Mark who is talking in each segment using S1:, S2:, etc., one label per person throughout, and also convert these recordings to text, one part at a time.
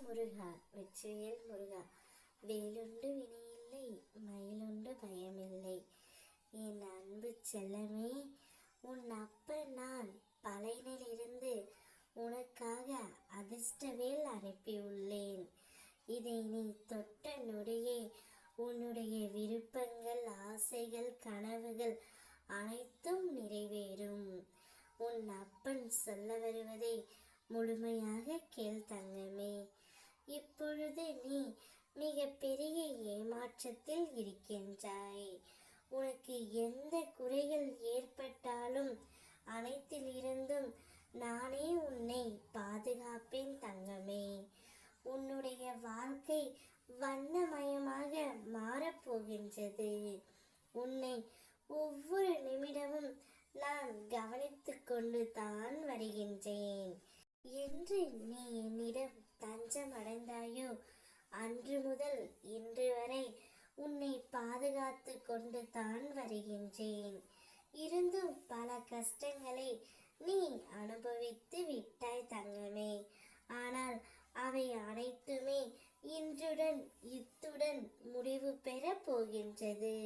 S1: முருகா, வெற்றிவேல் முருகா, வேலுண்டு வினையில்லை, மயிலுண்டு பயமில்லை. என் அன்பு செல்லமே, உன் அப்பன் நான் பழையனிலிருந்து உனக்காக அதிர்ஷ்டவேல் அனுப்பியுள்ளேன். இதை நீ தொட்ட நொடியே உன்னுடைய விருப்பங்கள், ஆசைகள், கனவுகள் அனைத்தும் நிறைவேறும். உன் அப்பன் சொல்ல வருவதை முழுமையாக கேள் தங்கமே. இப்பொழுது நீ மிக பெரிய ஏமாற்றத்தில் இருக்கின்றாய். உனக்கு எந்த குறைகள் ஏற்பட்டாலும் அனைத்திலிருந்தும் நானே உன்னை பாதுகாப்பேன் தங்கமே. உன்னுடைய வாழ்க்கை வண்ணமயமாக மாறப்போகின்றது. உன்னை ஒவ்வொரு நிமிடமும் நான் கவனித்து கொண்டு தான் வருகின்றேன். என்று நீ என்னிடம் தஞ்சம் அடைந்தாயோ அன்று முதல் இன்று வரை உன்னை பாதுகாத்து கொண்டு தான் வருகின்றேன். இருந்தும் பல கஷ்டங்களை நீ அனுபவித்து விட்டாய் தங்கமே. ஆனால் அவை அனைத்துமே இன்றுடன் இத்துடன் முடிவு பெற போகின்றது.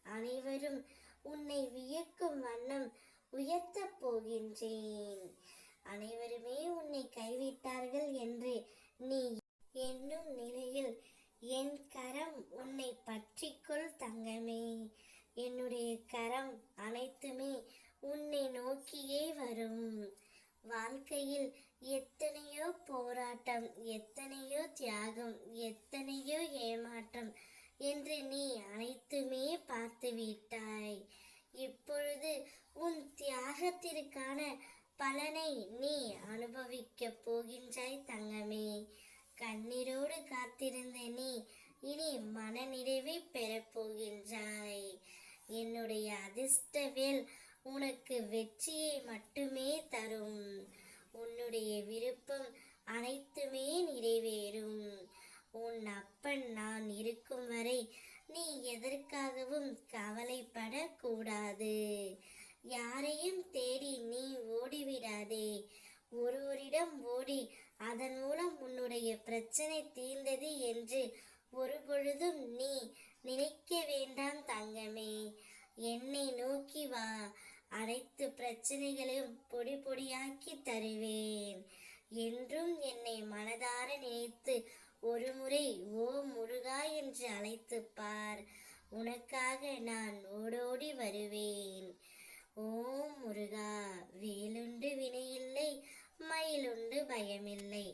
S1: அனைவரும் உன்னை வியக்கும் வண்ணம் உயர்த்தப் போகின்றேன். அனைவருமே உன்னை கைவிட்டார்கள் என்று நீ என்னும் நிலையில் என் கரம் உன்னை பற்றிக்கொள் தங்கமே. என்னுடைய கரம் அனைத்துமே உன்னை நோக்கியே வரும். வாழ்க்கையில் எத்தனையோ போராட்டம், எத்தனையோ தியாகம், எத்தனையோ ஏமாற்றம் என்று நீ அனைத்துமே பார்த்து விட்டாய். இப்பொழுது உன் தியாகத்திற்கான பலனை நீ அனுபவிக்கப் போகின்றாய் தங்கமே. கண்ணீரோடு காத்திருந்த நீ இனி மனநிறைவை பெறப்போகின்றாய். என்னுடைய அதிர்ஷ்டவேல் உனக்கு வெற்றியை மட்டுமே தரும். உன்னுடைய விருப்பம் அனைத்துமே நிறைவேறும். உன் அப்பன் நான் இருக்கும் வரை நீ எதற்காகவும் கவலைப்படக்கூடாது. யாரையும் தேடி நீ ஓடிவிடாதே. ஒருவரிடம் ஓடி அதன் மூலம் உன்னுடைய பிரச்சனை தீர்ந்தது என்று ஒரு பொழுதும் நீ நினைக்க வேண்டாம் தங்கமே. என்னை நோக்கி வா, அனைத்து பிரச்சனைகளையும் பொடி பொடியாக்கி தருவேன். என்றும் என்னை மனதார நினைத்து ஒரு முறை ஓ முருகா என்று அழைத்து பார். உனக்காக நான் ஓடோடி வருவேன். ஓம் முருகா, வேலுண்டு வினையில்லை, மயிலுண்டு பயமில்லை.